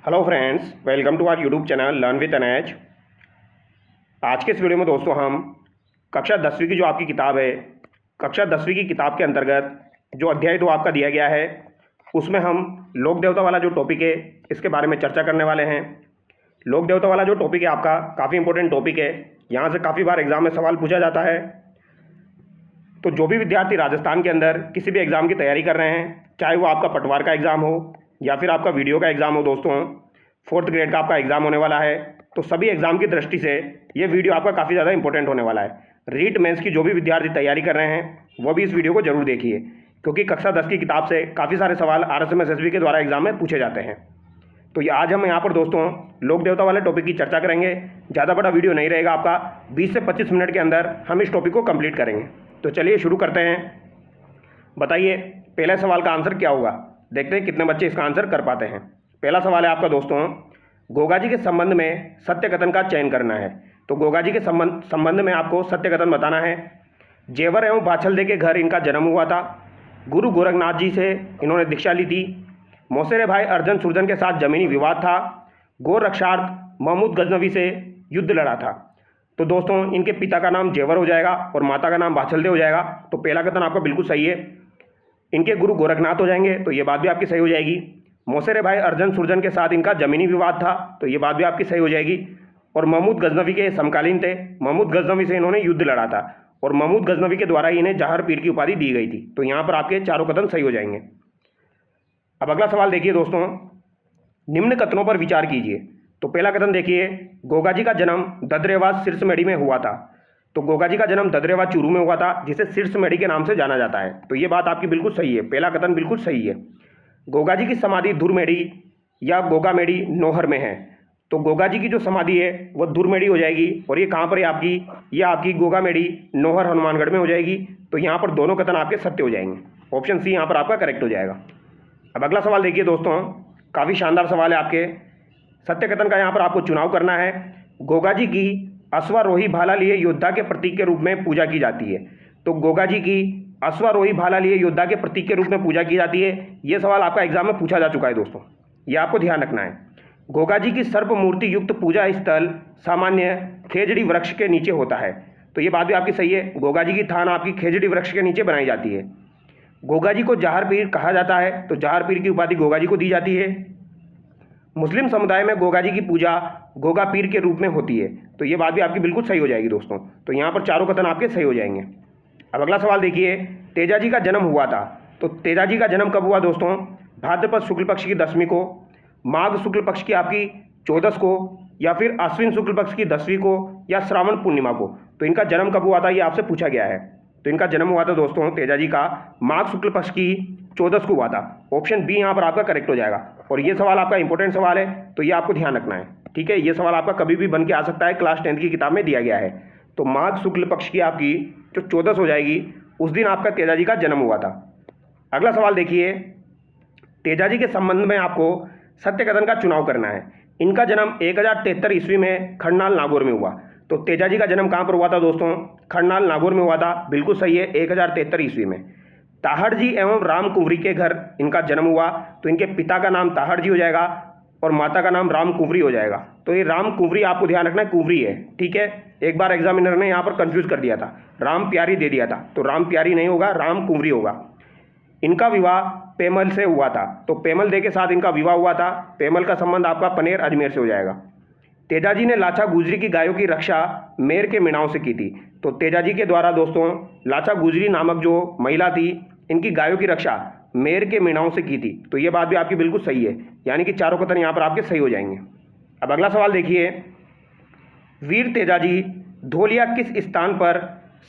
Hello friends, welcome to our YouTube channel learn with NH. आज के इस video में दोस्तों हम कक्षा 10वीं की जो आपकी किताब है, कक्षा 10वीं की किताब के अंतर्गत जो अध्याय 2 आपका दिया गया है उसमें हम लोक देवता वाला जो टॉपिक है इसके बारे में चर्चा करने वाले हैं। लोक देवता वाला जो टॉपिक है आपका काफ़ी इंपॉर्टेंट टॉपिक है, यहाँ से काफ़ी बार एग्जाम में सवाल पूछा जाता है। तो जो भी विद्यार्थी राजस्थान के अंदर किसी भी एग्ज़ाम की तैयारी कर रहे हैं, चाहे वो आपका पटवार का एग्ज़ाम हो या फिर आपका वीडियो का एग्ज़ाम हो दोस्तों, 4th ग्रेड का आपका एग्ज़ाम होने वाला है, तो सभी एग्ज़ाम की दृष्टि से ये वीडियो आपका काफ़ी ज़्यादा इंपॉर्टेंट होने वाला है। रीट मेंस की जो भी विद्यार्थी तैयारी कर रहे हैं वो भी इस वीडियो को जरूर देखिए, क्योंकि कक्षा 10 की किताब से काफ़ी सारे सवाल RSM SSB के द्वारा एग्ज़ाम में पूछे जाते हैं। तो ये आज हम यहाँ पर दोस्तों लोक देवता वाले टॉपिक की चर्चा करेंगे। ज़्यादा बड़ा वीडियो नहीं रहेगा आपका, 20 से 25 मिनट के अंदर हम इस टॉपिक को कंप्लीट करेंगे। तो चलिए शुरू करते हैं। बताइए पहले सवाल का आंसर क्या होगा, देखते हैं कितने बच्चे इसका आंसर कर पाते हैं। पहला सवाल है आपका दोस्तों, गोगा जी के संबंध में सत्य कथन का चयन करना है। तो गोगा जी के संबंध में आपको सत्य कथन बताना है। जेवर एवं बाछलदे के घर इनका जन्म हुआ था। गुरु गोरखनाथ जी से इन्होंने दीक्षा ली थी। मौसेरे भाई अर्जन सुरजन के साथ जमीनी विवाद था। गौर रक्षार्थ महमूद गजनवी से युद्ध लड़ा था। तो दोस्तों इनके पिता का नाम जेवर हो जाएगा और माता का नाम बाछलदे हो जाएगा। तो पहला कथन आपका बिल्कुल सही है। इनके गुरु गोरखनाथ हो जाएंगे, तो ये बात भी आपकी सही हो जाएगी। मौसेरे भाई अर्जन सुरजन के साथ इनका जमीनी विवाद था, तो ये बात भी आपकी सही हो जाएगी। और महमूद गजनवी के समकालीन थे, महमूद गजनवी से इन्होंने युद्ध लड़ा था और महमूद गजनवी के द्वारा इन्हें जहर पीर की उपाधि दी गई थी। तो यहाँ पर आपके चारों कथन सही हो जाएंगे। अब अगला सवाल देखिए दोस्तों, निम्न कथनों पर विचार कीजिए। तो पहला कथन देखिए, गोगा जी का जन्म ददरेवा सिरसमेड़ी में हुआ था। तो गोगा जी का जन्म ददरेवा चूरू में हुआ था, जिसे सिरसमेड़ी के नाम से जाना जाता है। तो ये बात आपकी बिल्कुल सही है, पहला कथन बिल्कुल सही है। गोगा जी की समाधि धुरमेड़ी या गोगामेड़ी नौहर में है। तो गोगा जी की जो समाधि है वो धुरमेड़ी हो जाएगी, और ये कहाँ पर है आपकी, ये आपकी गोगामेड़ी नौहर हनुमानगढ़ में हो जाएगी। तो यहाँ पर दोनों कथन आपके सत्य हो जाएंगे। ऑप्शन सी यहाँ पर आपका करेक्ट हो जाएगा। अब अगला सवाल देखिए दोस्तों, काफ़ी शानदार सवाल है आपके। सत्य कथन का यहाँ पर आपको चुनाव करना है। गोगा जी की अश्वारोही भाला लिए योद्धा के प्रतीक के रूप में पूजा की जाती है। तो गोगा जी की अश्वारोही भाला लिए योद्धा के प्रतीक के रूप में पूजा की जाती है। ये सवाल आपका एग्जाम में पूछा जा चुका है दोस्तों, ये आपको ध्यान रखना है। गोगा जी की सर्प मूर्ति युक्त पूजा स्थल सामान्य खेजड़ी वृक्ष के नीचे होता है। तो ये बात भी आपकी सही है, गोगा जी की थान आपकी खेजड़ी वृक्ष के नीचे बनाई जाती है। गोगा जी को जहार पीर कहा जाता है, तो जहार पीर की उपाधि गोगा जी को दी जाती है। मुस्लिम समुदाय में गोगा जी की पूजा गोगा पीर के रूप में होती है। तो ये बात भी आपकी बिल्कुल सही हो जाएगी दोस्तों। तो यहाँ पर चारों कथन आपके सही हो जाएंगे। अब अगला सवाल देखिए, तेजा जी का जन्म हुआ था। तो तेजा जी का जन्म कब हुआ दोस्तों, भाद्रपद शुक्ल पक्ष की 10वीं को, माघ शुक्ल पक्ष की आपकी 14 को, या फिर अश्विन शुक्ल पक्ष की 10वीं को, या श्रावण पूर्णिमा को। तो इनका जन्म कब हुआ था ये आपसे पूछा गया है। तो इनका जन्म हुआ था दोस्तों तेजा जी का माघ शुक्ल पक्ष की 14 को हुआ था। ऑप्शन बी यहाँ पर आपका करेक्ट हो जाएगा। और ये सवाल आपका इंपॉर्टेंट सवाल है, तो ये आपको ध्यान रखना है, ठीक है। ये सवाल आपका कभी भी बन के आ सकता है, क्लास 10th की किताब में दिया गया है। तो माघ शुक्ल पक्ष की आपकी जो 14 हो जाएगी, उस दिन आपका तेजा जी का जन्म हुआ था। अगला सवाल देखिए, तेजा जी के संबंध में आपको सत्य कथन का चुनाव करना है। इनका जन्म 1073 ईस्वी में खरनाल नागौर में हुआ। तो तेजा जी का जन्म कहाँ पर हुआ था दोस्तों, खरनाल नागौर में हुआ था, बिल्कुल सही है, 1073 ईस्वी में। ताहड़ जी एवं राम कुंवरी के घर इनका जन्म हुआ। तो इनके पिता का नाम ताहड़ जी हो जाएगा और माता का नाम राम कुंवरी हो जाएगा। तो ये राम कुंवरी आपको ध्यान रखना है, कुंवरी है, ठीक है। एक बार एग्जामिनर ने यहाँ पर कंफ्यूज कर दिया था, राम प्यारी दे दिया था, तो राम प्यारी नहीं होगा, राम कुंवरी होगा। इनका विवाह पेमल से हुआ था। तो पेमल दे के साथ इनका विवाह हुआ था। पेमल का संबंध आपका पनेर अजमेर से हो जाएगा। तेजा जी ने लाछा गुजरी की गायों की रक्षा मेर के मीणाओं से की थी। तो तेजा जी के द्वारा दोस्तों लाछा गुजरी नामक जो महिला थी, इनकी गायों की रक्षा मेर के मीणाओं से की थी। तो ये बात भी आपकी बिल्कुल सही है, यानी कि चारों कथन यहाँ पर आपके सही हो जाएंगे। अब अगला सवाल देखिए, वीर तेजा जी धोलिया किस स्थान पर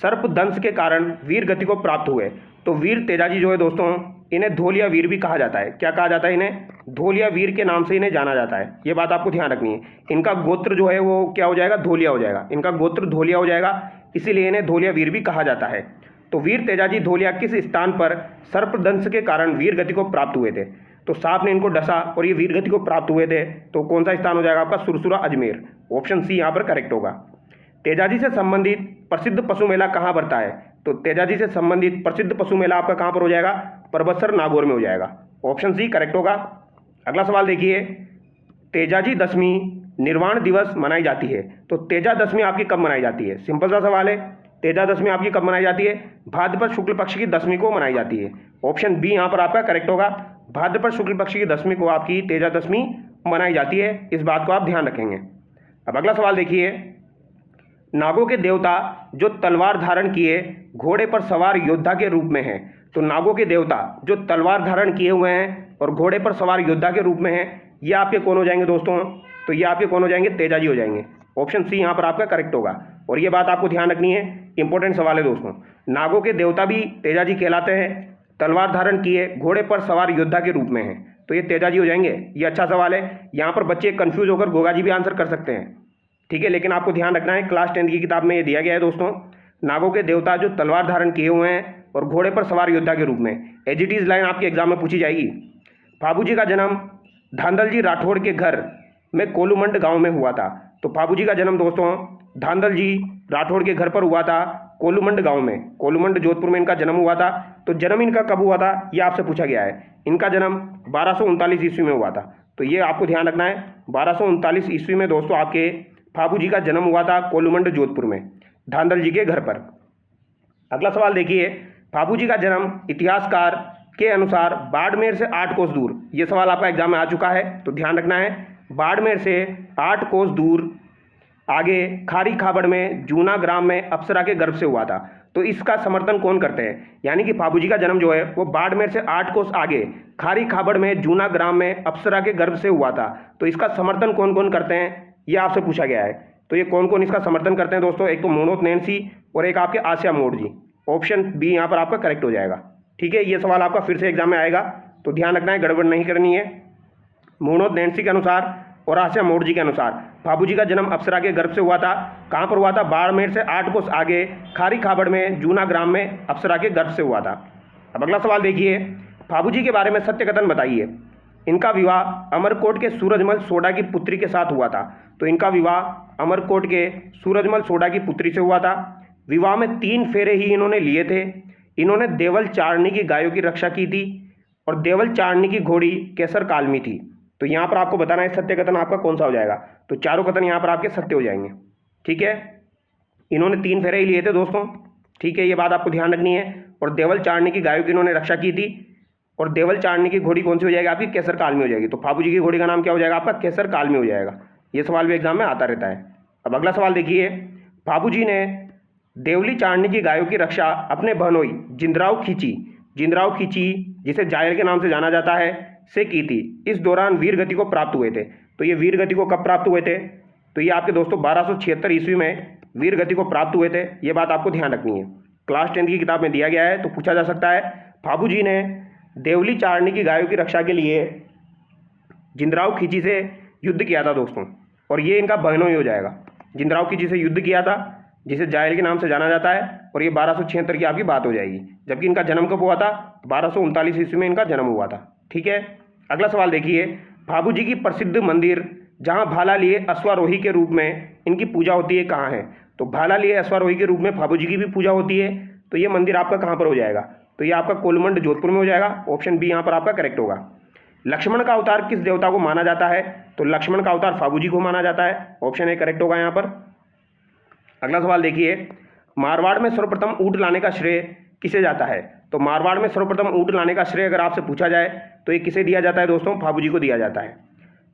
सर्पदंश के कारण वीर गति को प्राप्त हुए। तो वीर तेजा जी जो है दोस्तों, इन्हें धोलिया वीर भी कहा जाता है। क्या कहा जाता है इन्हें, धोलिया वीर के नाम से इन्हें जाना जाता है। ये बात आपको ध्यान रखनी है। इनका गोत्र जो है वो क्या हो जाएगा, धोलिया हो जाएगा। इनका गोत्र धोलिया हो जाएगा, इसीलिए इन्हें धोलिया वीर भी कहा जाता है। तो वीर तेजा जी धोलिया किस स्थान पर सर्पदंश के कारण वीर गति को प्राप्त हुए थे। तो सांप ने इनको डसा और ये वीर गति को प्राप्त हुए थे। तो कौन सा स्थान हो जाएगा आपका, सुरसुरा अजमेर। ऑप्शन सी यहाँ पर करेक्ट होगा। तेजाजी से संबंधित प्रसिद्ध पशु मेला कहाँ भरता है। तो तेजाजी से संबंधित प्रसिद्ध पशु मेला आपका कहाँ पर हो जाएगा, परबतसर नागौर में हो जाएगा। ऑप्शन सी करेक्ट होगा। अगला सवाल देखिए, तेजाजी दशमी निर्वाण दिवस मनाई जाती है। तो तेजा दशमी आपकी कब मनाई जाती है? सिंपल सा सवाल है। तेजा दशमी आपकी कब मनाई जाती है? भाद्रपद शुक्ल पक्ष की दशमी को मनाई जाती है। ऑप्शन बी यहाँ पर आपका करेक्ट होगा। भाद्रपद शुक्ल पक्ष की दशमी को आपकी तेजा दशमी मनाई जाती है। इस बात को आप ध्यान रखेंगे। अब अगला सवाल देखिए, नागों के देवता जो तलवार धारण किए घोड़े पर सवार योद्धा के रूप में हैं। तो नागों के देवता जो तलवार धारण किए हुए हैं और घोड़े पर सवार योद्धा के रूप में हैं, ये आपके कौन हो जाएंगे दोस्तों? तो ये आपके कौन हो जाएंगे? तेजाजी हो जाएंगे। ऑप्शन सी यहाँ पर आपका करेक्ट होगा। और ये बात आपको ध्यान रखनी है, इंपॉर्टेंट सवाल है दोस्तों। नागों के देवता भी तेजाजी कहलाते हैं, तलवार धारण किए घोड़े पर सवार योद्धा के रूप में हैं, तो ये तेजाजी हो जाएंगे। ये अच्छा सवाल है। यहाँ पर बच्चे कंफ्यूज होकर गोगाजी भी आंसर कर सकते हैं, ठीक है, लेकिन आपको ध्यान रखना है क्लास 10 की किताब में ये दिया गया है दोस्तों। नागों के देवता जो तलवार धारण किए हुए हैं और घोड़े पर सवार योद्धा के रूप में। एज इट इज लाइन आपके एग्जाम में पूछी जाएगी। फाबू जी का जन्म धांधल जी राठौड़ के घर में कोलूमंड गांव में हुआ था। तो फाबू जी का जन्म दोस्तों धांधल जी राठौड़ के घर पर हुआ था, कोलूमंड गांव में। कोलूमंड जोधपुर में इनका जन्म हुआ था। तो जन्म इनका कब हुआ था ये आपसे पूछा गया है। इनका जन्म 1239 ईस्वी में हुआ था। तो ये आपको ध्यान रखना है, 1239 ईस्वी में दोस्तों आपके फाबू जी का जन्म हुआ था कोलूमंड जोधपुर में, धांधल जी के घर पर। अगला सवाल देखिए, फाबू जी का जन्म इतिहासकार के अनुसार बाड़मेर से 8 कोस दूर। ये सवाल आपका एग्जाम में आ चुका है, तो ध्यान रखना है। बाड़मेर से 8 कोस दूर आगे खारी खाबड़ में जूना ग्राम में अप्सरा के गर्भ से हुआ था। तो इसका समर्थन कौन करते हैं? यानी कि फाबू जी का जन्म जो है वो बाड़मेर से 8 कोस आगे खारी खाबड़ में जूना ग्राम में अप्सरा के गर्भ से हुआ था। तो इसका समर्थन कौन कौन करते हैं ये आपसे पूछा गया है। तो ये कौन कौन इसका समर्थन करते हैं दोस्तों? एक तो मोनोत नैन्सी और एक आपके आसिया मोड़ जी। ऑप्शन बी यहाँ पर आपका करेक्ट हो जाएगा, ठीक है। ये सवाल आपका फिर से एग्जाम में आएगा, तो ध्यान रखना है, गड़बड़ नहीं करनी है। मोनोत नैन्सी के अनुसार और आसिया मोड़ जी के अनुसार फाबू जी का जन्म अप्सरा के गर्भ से हुआ था। कहाँ पर हुआ था? बाड़मेर से 8 कोस आगे खारी खाबड़ में जूना ग्राम में अप्सरा के गर्भ से हुआ था। अब अगला सवाल देखिए, फाबू जी के बारे में सत्य कथन बताइए। इनका विवाह अमरकोट के सूरजमल सोडा की पुत्री के साथ हुआ था। तो इनका विवाह अमरकोट के सूरजमल सोडा की पुत्री से हुआ था। विवाह में 3 फेरे ही इन्होंने लिए थे। इन्होंने देवल चारणी की गायों की रक्षा की थी और देवल चारणी की घोड़ी केसर कालमी थी। तो यहाँ पर आपको बताना है सत्य कथन आपका कौन सा हो जाएगा। तो चारों कथन यहाँ पर आपके सत्य हो जाएंगे, ठीक है। इन्होंने 3 फेरे ही लिए थे दोस्तों, ठीक है, ये बात आपको ध्यान रखनी है। और देवल चारणी की गायों की इन्होंने रक्षा की थी और देवल चारणी की घोड़ी कौन सी हो जाएगी आपकी? केसर कालमी हो जाएगी। तो फाबू जी की घोड़ी का नाम क्या हो जाएगा आपका? केसर कालमी हो जाएगा। ये सवाल भी एग्जाम में आता रहता है। अब अगला सवाल देखिए, फाबू जी ने देवली चारणी की गायों की रक्षा अपने बहनोई जिंदराव खींची जिसे जायल के नाम से जाना जाता है से की थी। इस दौरान वीर गति को प्राप्त हुए थे। तो ये वीर गति को कब प्राप्त हुए थे? तो ये आपके दोस्तों 1276 ईस्वी में वीर गति को प्राप्त हुए थे। ये बात आपको ध्यान रखनी है, क्लास 10 की किताब में दिया गया है, तो पूछा जा सकता है। फाबू जी ने देवली चारणी की गायों की रक्षा के लिए जिंदराव खींची से युद्ध किया था दोस्तों, और ये इनका बहनोई हो जाएगा। जिंदराव खींची से युद्ध किया था जिसे जायल के नाम से जाना जाता है, और ये 1276 की आपकी बात हो जाएगी। जबकि इनका जन्म कब हुआ था? 1239 ईस्वी में इनका जन्म हुआ था, ठीक है। अगला सवाल देखिए, फाबू जी की प्रसिद्ध मंदिर जहाँ भाला लिए अश्वारोही के रूप में इनकी पूजा होती है कहाँ है? तो भाला लिए अश्वारोही के रूप में फाबू जी की भी पूजा होती है। तो ये मंदिर आपका कहाँ पर हो जाएगा? तो ये आपका कोलूमंड जोधपुर में हो जाएगा। ऑप्शन बी यहाँ पर आपका करेक्ट होगा। लक्ष्मण का अवतार किस देवता को माना जाता है? तो लक्ष्मण का अवतार फाबू जी को माना जाता है। ऑप्शन ए करेक्ट होगा यहाँ पर। अगला सवाल देखिए, मारवाड़ में सर्वप्रथम ऊँट लाने का श्रेय किसे जाता है? तो मारवाड़ में सर्वप्रथम ऊँट लाने का श्रेय अगर आपसे पूछा जाए तो ये किसे दिया जाता है दोस्तों? फाबू जी को दिया जाता है।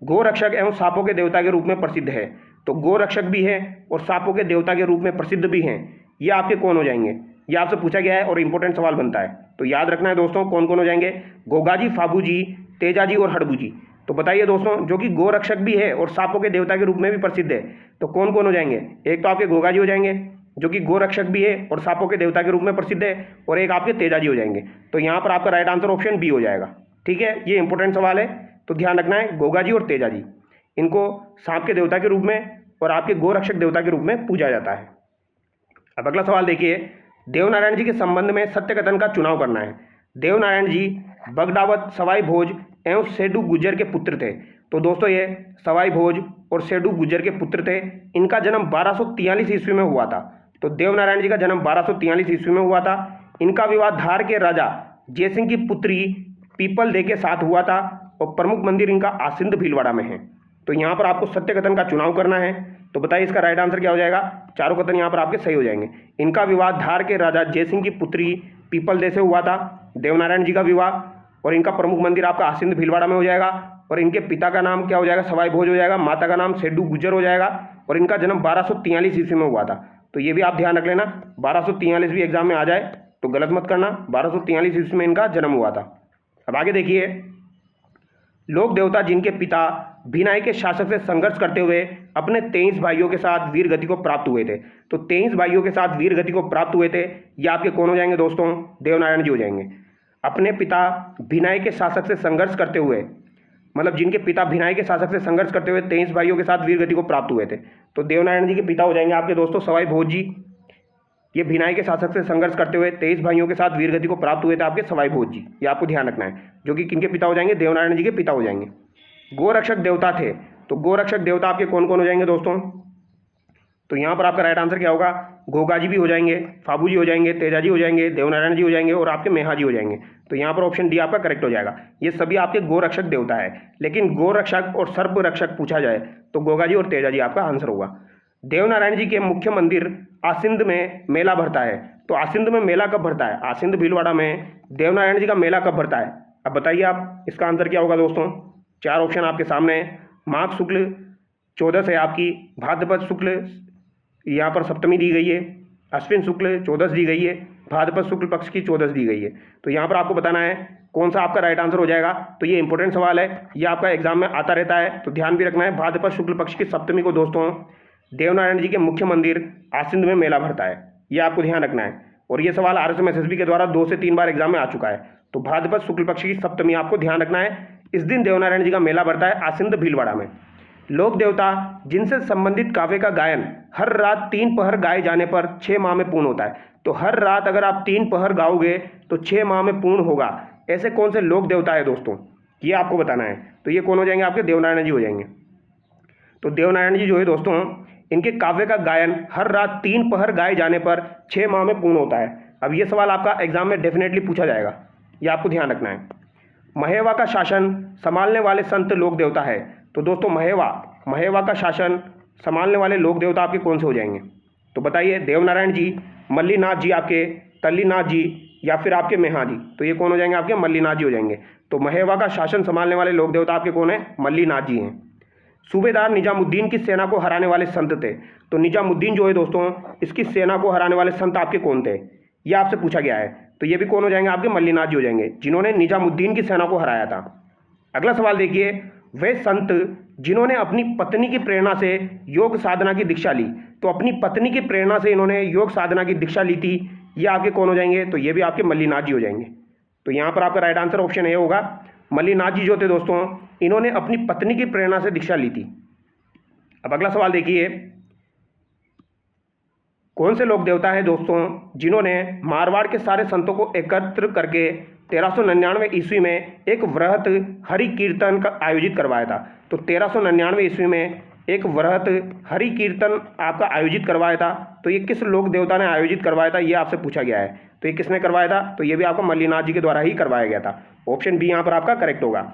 गोरक्षक एवं सांपों के देवता के रूप में प्रसिद्ध है। तो गोरक्षक भी है और सांपों के देवता के रूप में प्रसिद्ध भी हैं। ये आपके कौन हो जाएंगे? ये आपसे पूछा गया है और इंपॉर्टेंट सवाल बनता है, तो याद रखना है दोस्तों कौन कौन हो जाएंगे। गोगाजी, फाबू जी, तेजाजी और हड़बू जी। तो बताइए दोस्तों, जो कि गोरक्षक भी है और सांपों के देवता के रूप में भी प्रसिद्ध है, तो कौन कौन हो जाएंगे? एक तो आपके गोगाजी हो जाएंगे जो कि गोरक्षक भी है और सांपों के देवता के रूप में प्रसिद्ध है, और एक आपके तेजाजी हो जाएंगे। तो यहाँ पर आपका राइट आंसर ऑप्शन बी हो जाएगा, ठीक है। ये इंपॉर्टेंट सवाल है, तो ध्यान रखना है। गोगाजी और तेजाजी, इनको सांप के देवता के रूप में और आपके गोरक्षक देवता के रूप में पूजा जाता है। अब अगला सवाल देखिए, देवनारायण जी के संबंध में सत्य कथन का चुनाव करना है। देवनारायण जी बगडावत, सवाई भोज एवं सेडू गुज्जर के पुत्र थे। तो दोस्तों ये सवाई भोज और सेडू गुज्जर के पुत्र थे। इनका जन्म 1243 ईस्वी में हुआ था। तो देवनारायण जी का जन्म 1243 ईस्वी में हुआ था। इनका विवाह धार के राजा जयसिंह की पुत्री पीपल दे के साथ हुआ था, और प्रमुख मंदिर इनका आसिंद भीलवाड़ा में है। तो यहाँ पर आपको सत्य कथन का चुनाव करना है। तो बताइए इसका राइट आंसर क्या हो जाएगा। चारों कथन यहाँ पर आपके सही हो जाएंगे। इनका विवाह धार के राजा जयसिंह की पुत्री पीपलदेव से हुआ था, देवनारायण जी का विवाह। और इनका प्रमुख मंदिर आपका आसिंद भीलवाड़ा में हो जाएगा। और इनके पिता का नाम क्या हो जाएगा, सवाई भोज हो जाएगा। माता का नाम सेड्डू गुज्जर हो जाएगा। और इनका जन्म 1243 ईस्वी में हुआ था। तो ये भी आप ध्यान रख लेना, 1243 भी एग्जाम में आ जाए तो गलत मत करना। 1243 ईस्वी में इनका जन्म हुआ था। अब आगे देखिए, लोक देवता जिनके पिता भिनाई के शासक से संघर्ष करते हुए अपने 23 भाइयों के साथ वीर गति को प्राप्त हुए थे। तो 23 भाइयों के साथ वीर गति को प्राप्त हुए थे, ये आपके कौन हो जाएंगे दोस्तों, देवनारायण जी हो जाएंगे। अपने पिता भिनाई के शासक से संघर्ष करते हुए, मतलब जिनके पिता भिनाई के शासक से संघर्ष करते हुए 23 भाइयों के साथ वीर गति को प्राप्त हुए थे, तो देवनारायण जी के पिता हो जाएंगे आपके दोस्तों सवाई भोज जी। ये भिनाई के शासक से संघर्ष करते हुए 23 भाइयों के साथ वीर गति को प्राप्त हुए थे आपके सवाई भोज जी, ये आपको ध्यान रखना है, जो कि किनके पिता हो जाएंगे, देवनारायण जी के पिता हो जाएंगे। गोरक्षक देवता थे, तो गोरक्षक देवता आपके कौन कौन हो जाएंगे दोस्तों। तो यहाँ पर आपका राइट आंसर क्या होगा, घोगा जी भी हो जाएंगे, फाबू जी हो जाएंगे, तेजा जी हो जाएंगे, देवनारायण जी हो जाएंगे और आपके मेहा जी हो जाएंगे। तो यहाँ पर ऑप्शन डी आपका करेक्ट हो जाएगा। ये सभी आपके गोरक्षक देवता है, लेकिन गोरक्षक और सर्प रक्षक पूछा जाए तो गोगा जी और तेजा जी आपका आंसर होगा। देवनारायण जी के मुख्य मंदिर आसिंद में मेला भरता है। तो आसिंद में मेला कब भरता है, आसिंद भीलवाड़ा में देवनारायण जी का मेला कब भरता है। अब बताइए आप, इसका आंसर क्या होगा दोस्तों। चार ऑप्शन आपके सामने है। माघ शुक्ल 14 है आपकी, भाद्रपद शुक्ल यहाँ पर सप्तमी दी गई है, अश्विन शुक्ल 14 दी गई है, भाद्रपद शुक्ल पक्ष की 14 दी गई है। तो यहाँ पर आपको बताना है कौन सा आपका राइट आंसर हो जाएगा। तो ये इंपॉर्टेंट सवाल है, ये आपका एग्जाम में आता रहता है, तो ध्यान भी रखना है। भाद्रपद शुक्ल पक्ष की सप्तमी को दोस्तों देवनारायण जी के मुख्य मंदिर आसिंद में मेला भरता है, ये आपको ध्यान रखना है। और ये सवाल RSM-SSB के द्वारा 2 से 3 बार एग्जाम में आ चुका है। तो भाद्रपद शुक्ल पक्ष की सप्तमी आपको ध्यान रखना है। इस दिन देवनारायण जी का मेला भरता है आसिंद भीलवाड़ा में। लोक देवता जिनसे संबंधित काव्य का गायन हर रात 3 पहर गाए जाने पर 6 माह में पूर्ण होता है। तो हर रात अगर आप 3 पहर गाओगे तो 6 माह में पूर्ण होगा। ऐसे कौन से लोक देवता है दोस्तों, ये आपको बताना है। तो ये कौन हो जाएंगे आपके, देवनारायण जी हो जाएंगे। तो देवनारायण जी जो है दोस्तों, इनके काव्य का गायन हर रात 3 पहर गाए जाने पर 6 माह में पूर्ण होता है। अब ये सवाल आपका एग्जाम में डेफिनेटली पूछा जाएगा, ये आपको ध्यान रखना है। महेवा का शासन संभालने वाले संत लोक देवता है। तो दोस्तों महेवा का शासन संभालने वाले लोक देवता आपके कौन से हो जाएंगे। तो बताइए, देवनारायण जी, मल्लीनाथ जी आपके, तल्लीनाथ जी या फिर आपके मेहा जी। तो ये कौन हो जाएंगे आपके, मल्लीनाथ जी हो जाएंगे। तो महेवा का शासन संभालने वाले लोक देवता आपके कौन है, मल्लीनाथ जी हैं। सूबेदार निजामुद्दीन की सेना को हराने वाले संत थे। तो निजामुद्दीन जो है दोस्तों, इसकी सेना को हराने वाले संत आपके कौन थे, ये आपसे पूछा गया है। तो ये भी कौन हो जाएंगे आपके, मल्लीनाथ जी हो जाएंगे, जिन्होंने निजामुद्दीन की सेना को हराया था। अगला सवाल देखिए, वे संत जिन्होंने अपनी पत्नी की प्रेरणा से योग साधना की दीक्षा ली। तो अपनी पत्नी की प्रेरणा से इन्होंने योग साधना की दीक्षा ली थी, ये आपके कौन हो जाएंगे। तो ये भी आपके मल्लीनाथ जी हो जाएंगे। तो यहाँ पर आपका राइट आंसर ऑप्शन ए होगा। मल्लीनाथ जी जो थे दोस्तों, इन्होंने अपनी पत्नी की प्रेरणा से दीक्षा ली थी। अब अगला सवाल देखिए, कौन से लोक देवता हैं दोस्तों जिन्होंने मारवाड़ के सारे संतों को एकत्र करके 1399 ईस्वी में एक वृहत हरि कीर्तन का आयोजित करवाया था। तो 1399 ईस्वी में एक वृहत हरि कीर्तन आपका आयोजित करवाया था। तो ये किस लोक देवता ने आयोजित करवाया था, ये आपसे पूछा गया है। तो ये किसने करवाया था, तो ये भी आपको मल्लीनाथ जी के द्वारा ही करवाया गया था। ऑप्शन बी यहाँ पर आपका करेक्ट होगा।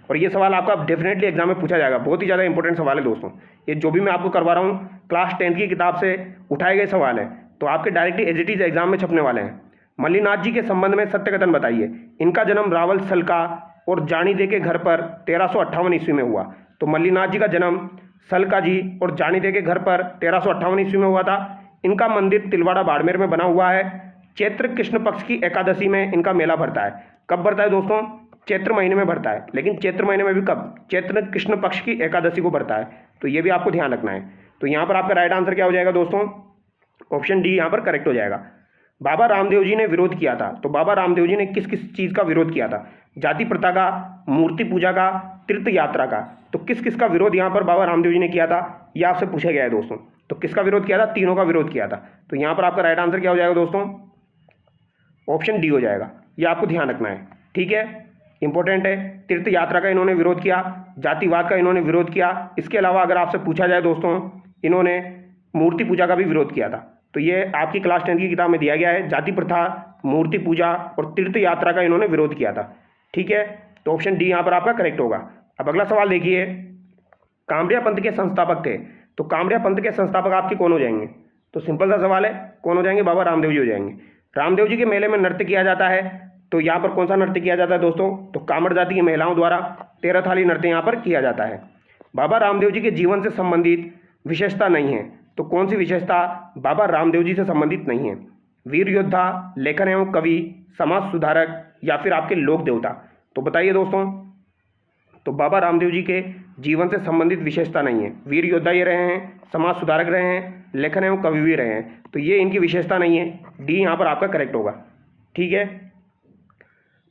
और ये सवाल आपका डेफिनेटली एग्जाम में पूछा जाएगा, बहुत ही ज़्यादा इंपॉर्टेंट सवाल है दोस्तों। ये जो भी मैं आपको करवा रहा हूँ क्लास 10th की किताब से उठाए गए सवाल है, तो आपके directly as it is exam में छपने वाले हैं। मल्लीनाथ जी के संबंध में सत्य कथन बताइए। इनका जन्म रावल सलका और जानी दे के घर पर 1358 ईस्वी में हुआ। तो मल्लीनाथ जी का जन्म सलका जी और जानी दे के घर पर 1358 ईस्वी में हुआ था। इनका मंदिर तिलवाड़ा बाड़मेर में बना हुआ है। चैत्र कृष्ण पक्ष की एकादशी में इनका मेला भरता है। कब भरता है दोस्तों, चैत्र महीने में भरता है, लेकिन चैत्र महीने में भी कब, चैत्र कृष्ण पक्ष की एकादशी को भरता है। तो ये भी आपको ध्यान रखना है। तो यहाँ पर आपका राइट आंसर क्या हो जाएगा दोस्तों, ऑप्शन डी यहाँ पर करेक्ट हो जाएगा। बाबा रामदेव जी ने विरोध किया था। तो बाबा रामदेव जी ने किस किस चीज़ का विरोध किया था, जाति प्रथा का, मूर्ति पूजा का, तीर्थ यात्रा का। तो किस किस का विरोध यहाँ पर बाबा रामदेव जी ने किया था, ये आपसे पूछा गया है दोस्तों। तो किसका विरोध किया था, तीनों का विरोध किया था। तो यहाँ पर आपका राइट आंसर क्या हो जाएगा दोस्तों, ऑप्शन डी हो जाएगा। ये आपको ध्यान रखना है, ठीक है, इंपॉर्टेंट है। तीर्थ यात्रा का इन्होंने विरोध किया, जातिवाद का इन्होंने विरोध किया। इसके अलावा अगर आपसे पूछा जाए दोस्तों, इन्होंने मूर्ति पूजा का भी विरोध किया था। तो ये आपकी क्लास 10 की किताब में दिया गया है, जाति प्रथा, मूर्ति पूजा और तीर्थ यात्रा का इन्होंने विरोध किया था, ठीक है। तो ऑप्शन डी यहाँ पर आपका करेक्ट होगा। अब अगला सवाल देखिए, कामरिया पंथ के संस्थापक थे, तो कामरिया पंथ के संस्थापक आपके कौन हो जाएंगे? तो सिंपल सा सवाल है, कौन हो जाएंगे? बाबा रामदेव जी हो जाएंगे। रामदेव जी के मेले में नृत्य किया जाता है, तो यहाँ पर कौन सा नृत्य किया जाता है दोस्तों? तो कामड़ जाति की महिलाओं द्वारा 13 थाली नृत्य यहाँ पर किया जाता है। बाबा रामदेव जी के जीवन से संबंधित विशेषता नहीं है, तो कौन सी विशेषता बाबा रामदेव जी से संबंधित नहीं है? वीर योद्धा, लेखन एवं कवि, समाज सुधारक या फिर आपके लोक देवता? तो बताइए दोस्तों। तो बाबा रामदेव जी के जीवन से संबंधित विशेषता नहीं है। वीर योद्धा ये रहे हैं, समाज सुधारक रहे हैं, लेखन एवं कवि भी रहे हैं, तो ये इनकी विशेषता नहीं है। डी यहाँ पर आपका करेक्ट होगा। ठीक है।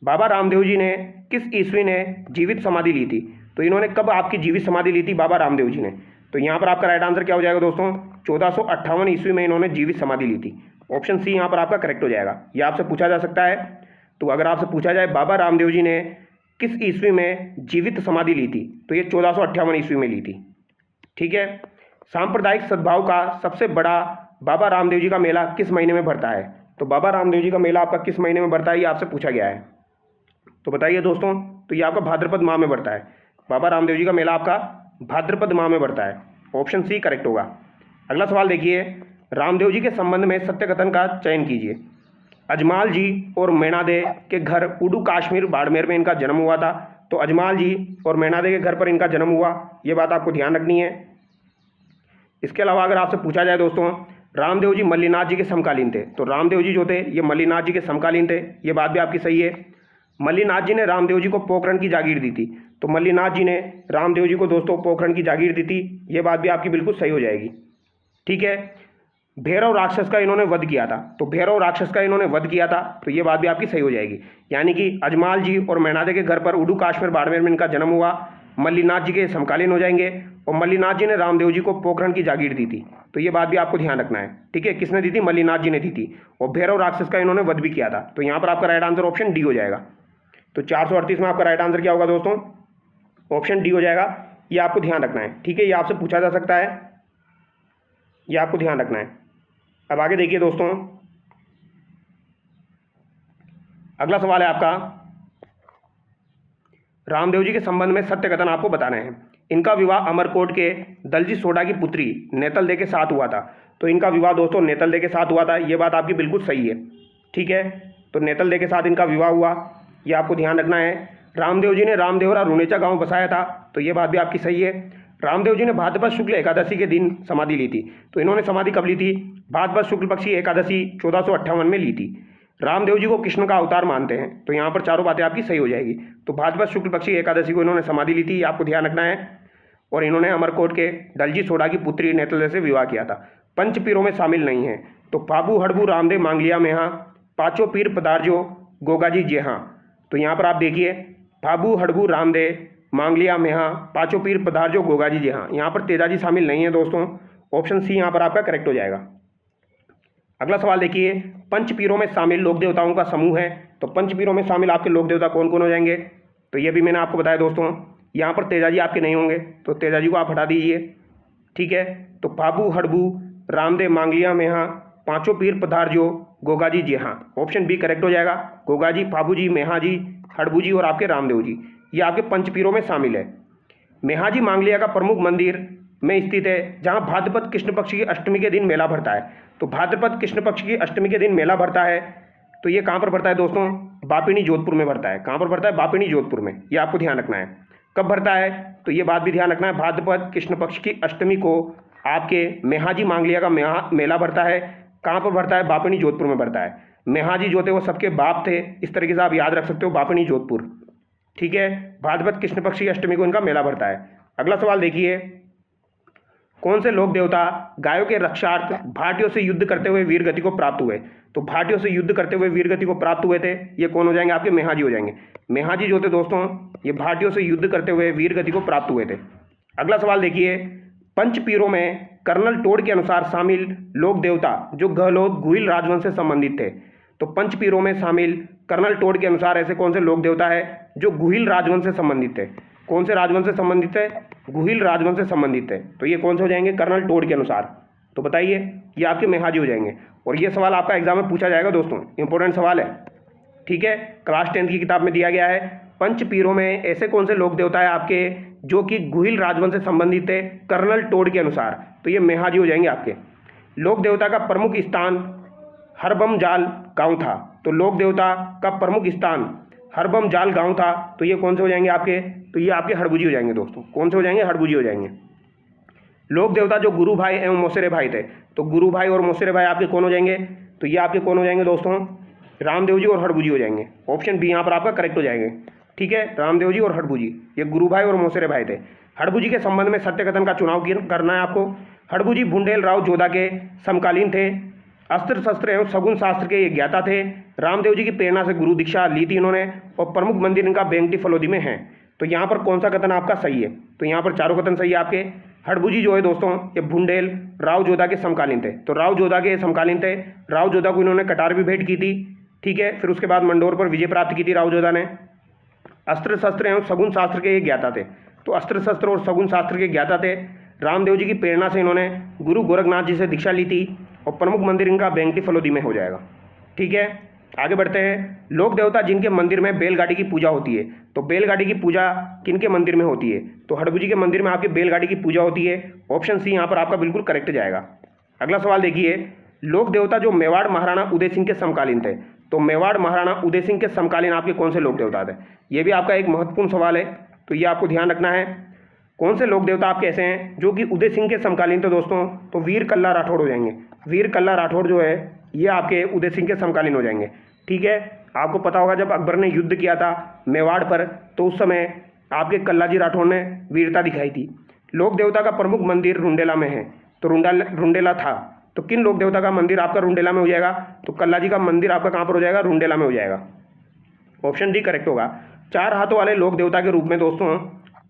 बाबा रामदेव जी ने किस ईस्वी ने जीवित समाधि ली थी? तो इन्होंने कब आपकी जीवित समाधि ली थी बाबा रामदेव जी ने? तो यहाँ पर आपका राइट आंसर क्या हो जाएगा दोस्तों? 1458 ईस्वी में इन्होंने जीवित समाधि ली थी। ऑप्शन सी यहाँ पर आपका करेक्ट हो जाएगा। यह आपसे पूछा जा सकता है। तो अगर आपसे पूछा जाए बाबा रामदेव जी ने किस ईस्वी में जीवित समाधि ली थी, तो ये 1458 ईस्वी में ली थी। ठीक है। सांप्रदायिक सद्भाव का सबसे बड़ा बाबा रामदेव जी का मेला किस महीने में भरता है? तो बाबा रामदेव जी का मेला आपका किस महीने में भरता है, ये आपसे पूछा गया है। तो बताइए दोस्तों। तो ये आपका भाद्रपद माह में भरता है। बाबा रामदेव जी का मेला आपका भाद्रपद माह में भरता है। ऑप्शन सी करेक्ट होगा। अगला सवाल देखिए, रामदेव जी के संबंध में सत्य कथन का चयन कीजिए। अजमाल जी और मैनादे के घर उडू कश्मीर बाड़मेर में इनका जन्म हुआ था। तो अजमाल जी और मैनादे के घर पर इनका जन्म हुआ, ये बात आपको ध्यान रखनी है। इसके अलावा अगर आपसे पूछा जाए दोस्तों, रामदेव जी मल्लीनाथ जी के समकालीन थे, तो रामदेव जी जो थे ये मल्लीनाथ जी के समकालीन थे, ये बात भी आपकी सही है। मल्लीनाथ जी ने रामदेव जी को पोखरण की जागीर दी थी, तो मल्लीनाथ जी ने रामदेव जी को दोस्तों पोखरण की जागीर दी थी, ये बात भी आपकी बिल्कुल सही हो जाएगी। ठीक है। भैरव राक्षस का इन्होंने वध किया था, तो भैरव राक्षस का इन्होंने वध किया था, तो ये बात भी आपकी सही हो जाएगी। यानी कि अजमाल जी और मैनादे के घर पर उडू कश्मीर बाड़मेर में इनका जन्म हुआ, मल्लीनाथ जी के समकालीन हो जाएंगे, और मल्लीनाथ जी ने रामदेव जी को पोखरण की जागीर दी थी, तो ये बात भी आपको ध्यान रखना है। ठीक है। किसने दी थी? मल्लीनाथ जी ने दी थी। और भैरव राक्षस का इन्होंने वध भी किया था, तो यहाँ पर आपका राइट आंसर ऑप्शन डी हो जाएगा। तो 438 में आपका राइट आंसर क्या होगा दोस्तों? ऑप्शन डी हो जाएगा। ये आपको ध्यान रखना है। ठीक है। ये आपसे पूछा जा सकता है, ये आपको ध्यान रखना है। अब आगे देखिए दोस्तों, अगला सवाल है आपका, रामदेव जी के संबंध में सत्य कथन आपको बताने हैं। इनका विवाह अमरकोट के दलजी सोडा की पुत्री नेतल दे के साथ हुआ था। तो इनका विवाह दोस्तों नेतल दे के साथ हुआ था, ये बात आपकी बिल्कुल सही है। ठीक है। तो नेतल दे के साथ इनका विवाह हुआ, ये आपको ध्यान रखना है। रामदेव जी ने रामदेवरा रुनेचा गांव बसाया था, तो ये बात भी आपकी सही है। रामदेव जी ने भाद्रपद शुक्ल एकादशी के दिन समाधि ली थी, तो इन्होंने समाधि कब ली थी? भाद्रपद शुक्ल पक्षी एकादशी 1458 में ली थी। रामदेव जी को कृष्ण का अवतार मानते हैं, तो यहाँ पर चारों बातें आपकी सही हो जाएगी। तो भाद्रपद शुक्ल पक्षी एकादशी को इन्होंने समाधि ली थी, आपको ध्यान रखना है। और इन्होंने अमरकोट के दलजी सोडा की पुत्री नेतल से विवाह किया था। पंच पीरों में शामिल नहीं है, तो फाबू हड़बू रामदेव मांगलिया में हाँ, पाँचों पीर पदार्जो गोगाजी जे हाँ। तो यहाँ पर आप देखिए, फाबू हड़बू रामदेव मांगलिया में हाँ, पाँचों पीर पदार्जो गोगाजी जे हाँ, यहाँ पर तेजाजी शामिल नहीं है दोस्तों। ऑप्शन सी यहाँ पर आपका करेक्ट हो जाएगा। अगला सवाल देखिए, पंच पीरों में शामिल लोक देवताओं का समूह है, तो पंच पीरों में शामिल आपके लोक देवता कौन कौन हो जाएंगे? तो ये भी मैंने आपको बताया दोस्तों। यहाँ पर तेजाजी आपके नहीं होंगे, तो तेजाजी को आप हटा दीजिए। ठीक है। तो फाबू हड़बू रामदेव मांगलिया में हाँ, पाँचों पीर पधारजो गोगाजी जी हाँ, ऑप्शन बी करेक्ट हो जाएगा। गोगाजी, फाबू जी, मेहा जी, हड़बू जी और आपके रामदेव जी, ये आपके पंचपीरों में शामिल है। मेहाजी मांगलिया का प्रमुख मंदिर में स्थित है, जहाँ भाद्रपद कृष्ण पक्ष की अष्टमी के दिन मेला भरता है। तो भाद्रपद कृष्ण पक्ष की अष्टमी के दिन मेला भरता है, तो ये कहाँ पर भरता है दोस्तों? बापिनी जोधपुर में भरता है। कहाँ पर भरता है? बापिनी जोधपुर में। ये आपको ध्यान रखना है। कब भरता है? तो ये बात भी ध्यान रखना है, भाद्रपद कृष्ण पक्ष की अष्टमी को आपके मेहाजी मांगलिया का मेला भरता है। कहाँ पर भरता है? बापिनी जोधपुर में भरता है। मेहाजी जो थे वो सबके बाप थे, इस तरीके से आप याद रख सकते हो, बापिनी जोधपुर। ठीक है। भाद्रपद कृष्ण पक्ष की अष्टमी को इनका मेला भरता है। अगला सवाल देखिए, कौन से लोक देवता गायों के रक्षार्थ भाटियों से युद्ध करते हुए वीर गति को प्राप्त हुए? तो भाटियों से युद्ध करते हुए वीर गति को प्राप्त हुए थे, ये कौन हो जाएंगे? आपके मेहाजी हो जाएंगे। मेहाजी जो थे दोस्तों, ये भाटियों से युद्ध करते हुए वीर गति को प्राप्त हुए थे। अगला सवाल देखिए, पंचपीरों में कर्नल टोड के अनुसार शामिल लोक देवता जो गहलोत गुहिल राजवंश से संबंधित थे। तो पंचपीरों में शामिल कर्नल टोड के अनुसार ऐसे कौन से लोक देवता है जो गुहिल राजवंश से संबंधित थे? कौन से राजवंश से संबंधित है? गुहिल राजवंश से संबंधित है। तो ये कौन से हो जाएंगे कर्नल टोड के अनुसार? तो बताइए, ये आपके मेहाजी हो जाएंगे। और ये सवाल आपका एग्जाम में पूछा जाएगा दोस्तों, इंपॉर्टेंट सवाल है। ठीक है। क्लास 10 की किताब में दिया गया है, पंचपीरों में ऐसे कौन से लोक देवता है आपके जो कि गुहिल राजवंश से संबंधित थे कर्नल टोड के अनुसार, तो ये मेहाजी हो जाएंगे आपके। लोक देवता का प्रमुख स्थान हरबम जाल गांव था, तो लोक देवता का प्रमुख स्थान हरबम जाल गांव था, तो ये कौन से हो जाएंगे आपके, तो ये आपके हड़बुजी हो जाएंगे दोस्तों। कौन से हो जाएंगे, हड़बुजी हो जाएंगे। लोक देवता जो गुरु भाई एवं मोसेरे भाई थे, तो गुरु भाई और मोसेरे भाई आपके कौन हो जाएंगे, तो ये आपके कौन हो जाएंगे दोस्तों, रामदेव जी और हड़बुजी हो जाएंगे। ऑप्शन बी यहाँ पर आपका करेक्ट हो जाएंगे। ठीक है, रामदेव जी और हड़बुजी, ये गुरु भाई और मोसेरे भाई थे। हड़बुजी के संबंध में सत्य कथन का चुनाव करना है आपको। हड़बुजी बुंडेल राव जोधा के समकालीन थे, अस्त्र शस्त्र एवं सगुन शास्त्र के ये ज्ञाता थे। रामदेव जी की प्रेरणा से गुरु दीक्षा ली थी इन्होंने, और प्रमुख मंदिर इनका बेंगटी फलोदी में है। तो यहाँ पर कौन सा कथन आपका सही है, तो यहाँ पर चारों कथन सही है आपके। हड़बुजी जो है दोस्तों ये बुंडेल राव जोधा के समकालीन थे, तो राव जोधा के समकालीन थे। राव जोधा को इन्होंने कटार भी भेंट की थी। ठीक है, फिर उसके बाद मंडोर पर विजय प्राप्त की थी राव जोधा ने। अस्त्र शस्त्र एवं सगुन शास्त्र के ये ज्ञाता थे, तो अस्त्र शस्त्र और सगुन शास्त्र के ज्ञाता थे। रामदेव जी की प्रेरणा से इन्होंने गुरु गोरखनाथ जी से दीक्षा ली थी, और प्रमुख मंदिर इनका बेंगटी फलोदी में हो जाएगा। ठीक है, आगे बढ़ते हैं। लोक देवता जिनके मंदिर में बैलगाड़ी की पूजा होती है, तो बैलगाड़ी की पूजा किनके मंदिर में होती है, तो हड़बुजी के मंदिर में आपकी बैलगाड़ी की पूजा होती है। ऑप्शन सी यहाँ पर आपका बिल्कुल करेक्ट जाएगा। अगला सवाल देखिए, लोक देवता जो मेवाड़ महाराणा उदय सिंह के समकालीन थे, तो मेवाड़ महाराणा उदय सिंह के समकालीन आपके कौन से लोक देवता थे, ये भी आपका एक महत्वपूर्ण सवाल है, तो ये आपको ध्यान रखना है। कौन से लोक देवता आपके ऐसे हैं जो कि उदय सिंह के समकालीन थे दोस्तों, तो वीर कल्ला राठौड़ हो जाएंगे। वीर कल्ला राठौड़ जो है ये आपके उदय सिंह के समकालीन हो जाएंगे। ठीक है, आपको पता होगा जब अकबर ने युद्ध किया था मेवाड़ पर, तो उस समय आपके कल्लाजी राठौड़ ने वीरता दिखाई थी। लोक देवता का प्रमुख मंदिर रुंडेला में है, तो रुंडेला था, तो किन लोक देवता का मंदिर आपका रुंडेला में हो जाएगा, तो कल्लाजी का मंदिर आपका कहाँ पर हो जाएगा, रुंडेला में हो जाएगा। ऑप्शन डी करेक्ट होगा। 4 हाथों वाले लोक देवता के रूप में दोस्तों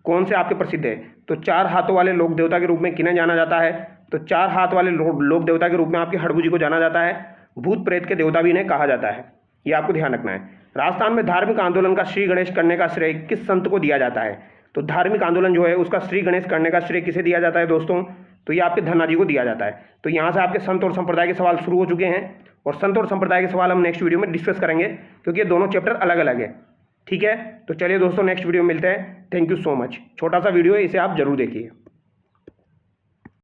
कौन से आपके प्रसिद्ध है, तो 4 हाथों वाले लोक देवता के रूप में किन्हें जाना जाता है, तो 4 हाथ वाले लोक देवता के रूप में आपके हड़बुजी को जाना जाता है। भूत प्रेत के देवता भी इन्हें कहा जाता है, ये आपको ध्यान रखना है। राजस्थान में धार्मिक आंदोलन का श्री गणेश करने का श्रेय किस संत को दिया जाता है, तो धार्मिक आंदोलन जो है उसका श्री गणेश करने का श्रेय किसे दिया जाता है दोस्तों, तो ये आपके धन्ना जी को दिया जाता है। तो यहाँ से आपके संत और संप्रदाय के सवाल शुरू हो चुके हैं, और संत और संप्रदाय के सवाल हम नेक्स्ट वीडियो में डिस्कस करेंगे, क्योंकि ये दोनों चैप्टर अलग अलग है। ठीक है, तो चलिए दोस्तों नेक्स्ट वीडियो में मिलते हैं। Thank you so much. छोटा सा वीडियो है, इसे आप जरूर देखिए।